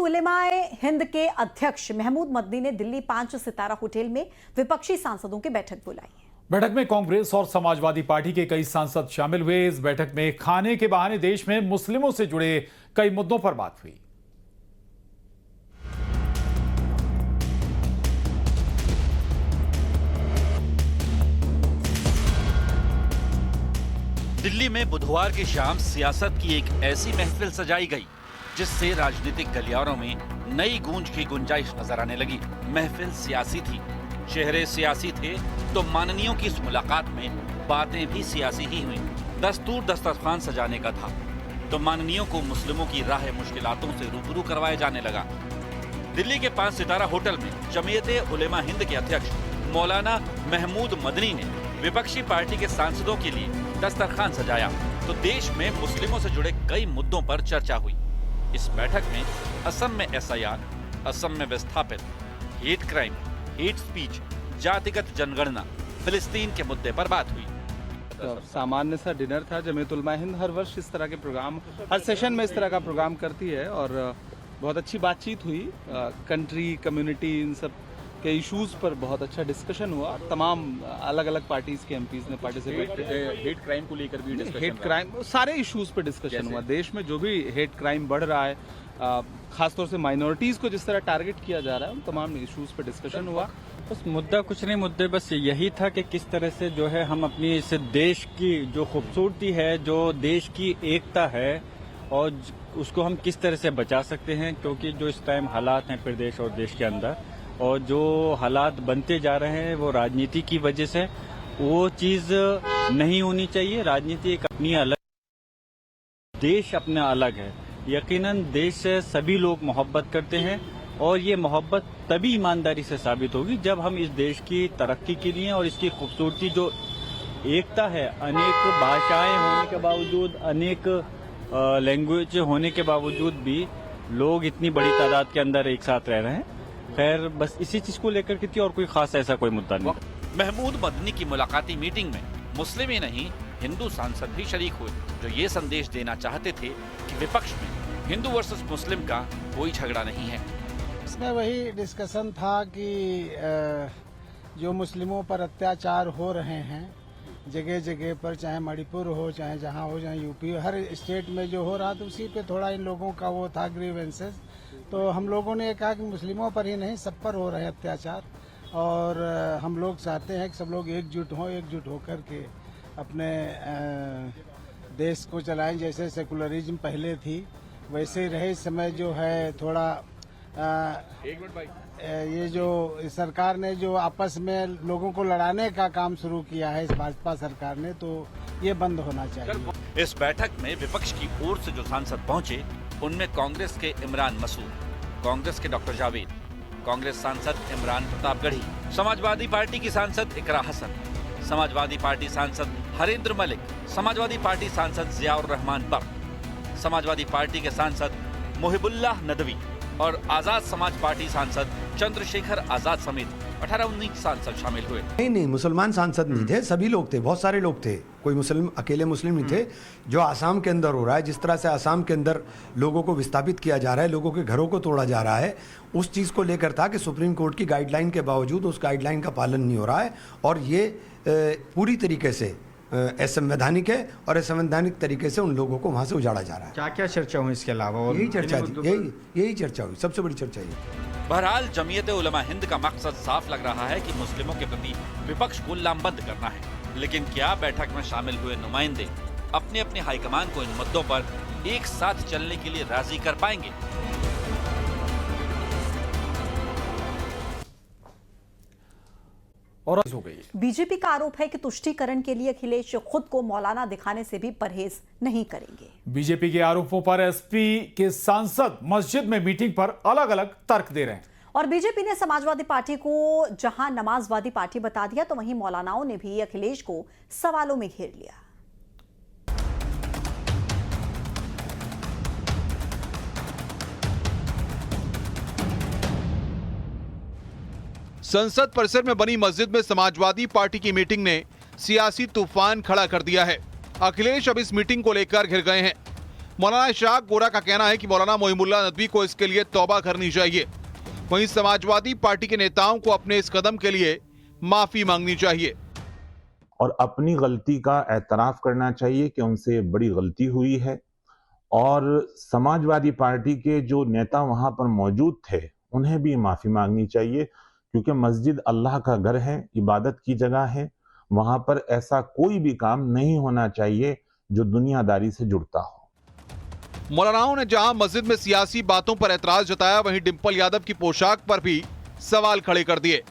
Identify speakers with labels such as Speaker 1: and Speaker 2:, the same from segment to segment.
Speaker 1: उलेमाए हिंद के अध्यक्ष महमूद मदनी ने दिल्ली 5 सितारा होटल में विपक्षी सांसदों की बैठक बुलाई है।
Speaker 2: बैठक में कांग्रेस और समाजवादी पार्टी के कई सांसद शामिल हुए। इस बैठक में खाने के बहाने देश में मुस्लिमों से जुड़े कई मुद्दों पर बात हुई।
Speaker 3: दिल्ली में बुधवार की शाम सियासत की एक ऐसी महफिल सजाई गई जिससे राजनीतिक गलियारों में नई गूंज की गुंजाइश नजर आने लगी। महफिल सियासी थी, चेहरे सियासी थे, तो माननीयों की इस मुलाकात में बातें भी सियासी ही हुई। दस्तूर दस्तरखान सजाने का था तो माननीयों को मुस्लिमों की राह मुश्किलातों से रूबरू करवाया जाने लगा। दिल्ली के 5 सितारा होटल में जमीयते उलेमा हिंद के अध्यक्ष मौलाना महमूद मदनी ने विपक्षी पार्टी के सांसदों के लिए दस्तरखान सजाया तो देश में मुस्लिमों से जुड़े कई मुद्दों पर चर्चा हुई। इस बैठक में असम में SIR, असम में विस्थापित, हेट क्राइम, हेट स्पीच, जातिगत जनगणना, फिलिस्तीन के मुद्दे पर बात हुई।
Speaker 4: तो सामान्य सा डिनर था। जमीयत उलमा हिंद हर वर्ष इस तरह के प्रोग्राम, हर सेशन में इस तरह का प्रोग्राम करती है और बहुत अच्छी बातचीत हुई। कंट्री, कम्युनिटी, इन सब के इश्यूज पर बहुत अच्छा डिस्कशन हुआ। तमाम अलग अलग पार्टीज के MPs ने पार्टिसिपेट किया।
Speaker 5: हेट क्राइम को लेकर भी डिस्कशन,
Speaker 4: हेट क्राइम, सारे इश्यूज पर डिस्कशन हुआ। देश में जो भी हेट क्राइम बढ़ रहा है, खासतौर से माइनॉरिटीज को जिस तरह टारगेट किया जा रहा है, उन तमाम इश्यूज पर डिस्कशन हुआ।
Speaker 6: बस मुद्दा कुछ नहीं, मुद्दे बस यही था कि किस तरह से जो है हम अपनी इस देश की जो खूबसूरती है, जो देश की एकता है, और उसको हम किस तरह से बचा सकते हैं। क्योंकि जो इस टाइम हालात हैं प्रदेश और देश के अंदर, और जो हालात बनते जा रहे हैं वो राजनीति की वजह से, वो चीज़ नहीं होनी चाहिए। राजनीति एक अपनी अलग, देश अपना अलग है। यकीनन देश से सभी लोग मोहब्बत करते हैं और ये मोहब्बत तभी ईमानदारी से साबित होगी जब हम इस देश की तरक्की के लिए और इसकी खूबसूरती, जो एकता है, अनेक भाषाएं होने के बावजूद, अनेक लैंग्वेज होने के बावजूद भी लोग इतनी बड़ी तादाद के अंदर एक साथ रह रहे हैं। खैर, बस इसी चीज को लेकर के थी और कोई खास ऐसा कोई मुद्दा नहीं।
Speaker 3: महमूद मदनी की मुलाकाती मीटिंग में मुस्लिम ही नहीं, हिंदू सांसद भी शरीक हुए, जो ये संदेश देना चाहते थे कि विपक्ष में हिंदू वर्सेस मुस्लिम का कोई झगड़ा नहीं है।
Speaker 7: इसमें वही डिस्कशन था कि जो मुस्लिमों पर अत्याचार हो रहे हैं जगह जगह पर, चाहे मणिपुर हो, चाहे जहाँ हो, चाहे UP, हर स्टेट में जो हो रहा, तो उसी पे थोड़ा इन लोगों का वो था ग्रीवेंसेस। तो हम लोगों ने कहा कि मुस्लिमों पर ही नहीं, सब पर हो रहे हैं अत्याचार, और हम लोग चाहते हैं कि सब लोग एकजुट हों, एकजुट होकर के अपने देश को चलाएं। जैसे सेकुलरिज्म पहले थी वैसे ही रहे। इस समय जो है थोड़ा ये जो सरकार ने जो आपस में लोगों को लड़ाने का काम शुरू किया है, इस भाजपा सरकार ने, तो ये बंद होना चाहिए।
Speaker 3: इस बैठक में विपक्ष की ओर से जो सांसद पहुंचे उनमें कांग्रेस के इमरान मसूद, कांग्रेस के डॉक्टर जावेद, कांग्रेस सांसद इमरान प्रतापगढ़ी, समाजवादी पार्टी की सांसद इकरा हसन, समाजवादी पार्टी सांसद हरेंद्र मलिक, समाजवादी पार्टी सांसद जियाउर रहमान बख्श, समाजवादी पार्टी के सांसद मुहिबुल्लाह नदवी और आजाद समाज पार्टी सांसद चंद्रशेखर आजाद समेत 18-19 सांसद शामिल हुए।
Speaker 8: नहीं, मुसलमान सांसद नहीं थे, सभी लोग थे, बहुत सारे लोग थे। कोई मुस्लिम, अकेले मुस्लिम नहीं थे। जो आसाम के अंदर हो रहा है, जिस तरह से आसाम के अंदर लोगों को विस्थापित किया जा रहा है, लोगों के घरों को तोड़ा जा रहा है, उस चीज़ को लेकर था कि सुप्रीम कोर्ट की गाइडलाइन के बावजूद उस गाइडलाइन का पालन नहीं हो रहा है, और ये पूरी तरीके से असंवैधानिक है और असंवैधानिक तरीके से उन लोगों को वहाँ से उजाड़ा जा रहा है।
Speaker 5: क्या क्या चर्चा हुई इसके अलावा?
Speaker 8: यही चर्चा थी, यही चर्चा हुई, सबसे बड़ी चर्चा ये।
Speaker 3: बहरहाल जमीयत उलमा हिंद का मकसद साफ लग रहा है कि मुस्लिमों के प्रति विपक्ष को लामबंद करना है। लेकिन क्या बैठक में शामिल हुए नुमाइंदे अपने अपने हाईकमान को इन मुद्दों पर एक साथ चलने के लिए राजी कर पाएंगे?
Speaker 2: और हो गई।
Speaker 1: बीजेपी का आरोप है कि तुष्टीकरण के लिए अखिलेश खुद को मौलाना दिखाने से भी परहेज नहीं करेंगे।
Speaker 2: बीजेपी के आरोपों पर SP के सांसद मस्जिद में मीटिंग पर अलग अलग तर्क दे रहे हैं।
Speaker 1: और बीजेपी ने समाजवादी पार्टी को जहां नमाजवादी पार्टी बता दिया, तो वहीं मौलानाओं ने भी अखिलेश को सवालों में घेर लिया।
Speaker 9: संसद परिसर में बनी मस्जिद में समाजवादी पार्टी की मीटिंग ने सियासी तूफान खड़ा कर दिया है। अखिलेश अब इस मीटिंग को लेकर घिर गए हैं। मौलाना इशराक गोरा का कहना है कि मौलाना मोहिमुल्लाह नदवी को इसके लिए तौबा करनी चाहिए। वहीं समाजवादी पार्टी के नेताओं को अपने इस कदम के लिए माफी मांगनी चाहिए
Speaker 10: और अपनी गलती का एतराफ करना चाहिए कि उनसे बड़ी गलती हुई है। और समाजवादी पार्टी के जो नेता वहां पर मौजूद थे उन्हें भी माफी मांगनी चाहिए, क्योंकि मस्जिद अल्लाह का घर है, इबादत की जगह है। वहां पर ऐसा कोई भी काम नहीं होना चाहिए जो दुनियादारी से जुड़ता हो।
Speaker 9: मौलानाओं ने जहां मस्जिद में सियासी बातों पर एतराज जताया, वहीं डिंपल यादव की पोशाक पर भी सवाल खड़े कर दिए।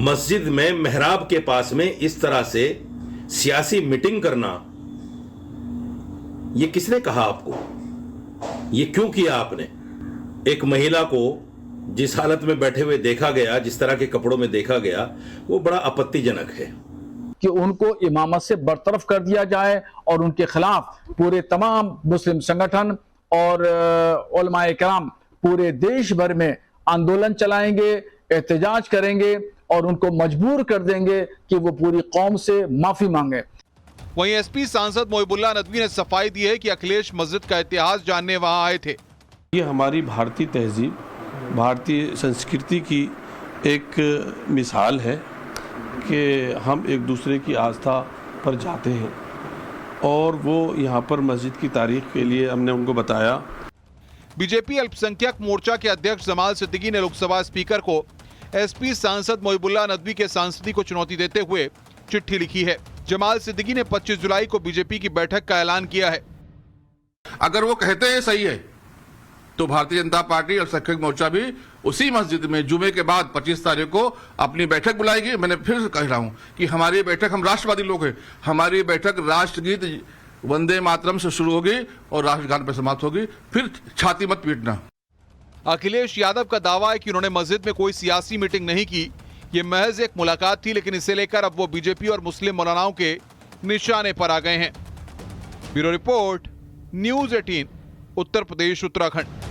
Speaker 11: मस्जिद में मेहराब के पास में इस तरह से सियासी मीटिंग करना, ये किसने कहा आपको? ये क्यों किया आपने? एक महिला को जिस हालत में बैठे हुए देखा गया, जिस तरह के कपड़ों में देखा गया, वो बड़ा आपत्तिजनक है
Speaker 12: कि उनको इमामत से बरतरफ कर दिया जाए और उनके खिलाफ पूरे तमाम मुस्लिम संगठन और उलमाए किराम पूरे देश भर में आंदोलन चलाएंगे, एहतजाज करेंगे और उनको मजबूर कर देंगे कि वो पूरी कौम से माफी मांगे।
Speaker 9: वहीं एसपी सांसद मोहिबुल्लाह नदवी ने सफाई दी है कि अखिलेश मस्जिद का इतिहास जानने वहां आए थे।
Speaker 13: ये हमारी भारतीय तहजीब, भारतीय संस्कृति की एक मिसाल है कि हम एक दूसरे की आस्था पर जाते हैं और वो यहाँ पर मस्जिद की तारीख के लिए हमने उनको बताया।
Speaker 9: बीजेपी अल्पसंख्यक मोर्चा के अध्यक्ष जमाल सिद्दीकी ने लोकसभा स्पीकर को एसपी सांसद मोहिबुल्लाह नदवी के सांसदी को चुनौती देते हुए चिट्ठी लिखी है। जमाल सिद्दीकी ने 25 जुलाई को बीजेपी की बैठक का ऐलान किया है।
Speaker 14: अगर वो कहते हैं सही है तो भारतीय जनता पार्टी और अल्पसंख्यक मोर्चा भी उसी मस्जिद में जुमे के बाद 25 तारीख को अपनी बैठक बुलाएगी। मैंने फिर कह रहा हूं कि हमारी बैठक, हम राष्ट्रवादी लोग हैं, हमारी बैठक राष्ट्रगीत वंदे मातरम से शुरू होगी और राष्ट्रगान पर समाप्त होगी। फिर छाती मत पीटना।
Speaker 9: अखिलेश यादव का दावा है कि उन्होंने मस्जिद में कोई सियासी मीटिंग नहीं की, ये महज एक मुलाकात थी, लेकिन इसे लेकर अब वो बीजेपी और मुस्लिम मौलानाओं के निशाने पर आ गए हैं। Bureau report, news 18, Uttar Pradesh, Uttarakhand.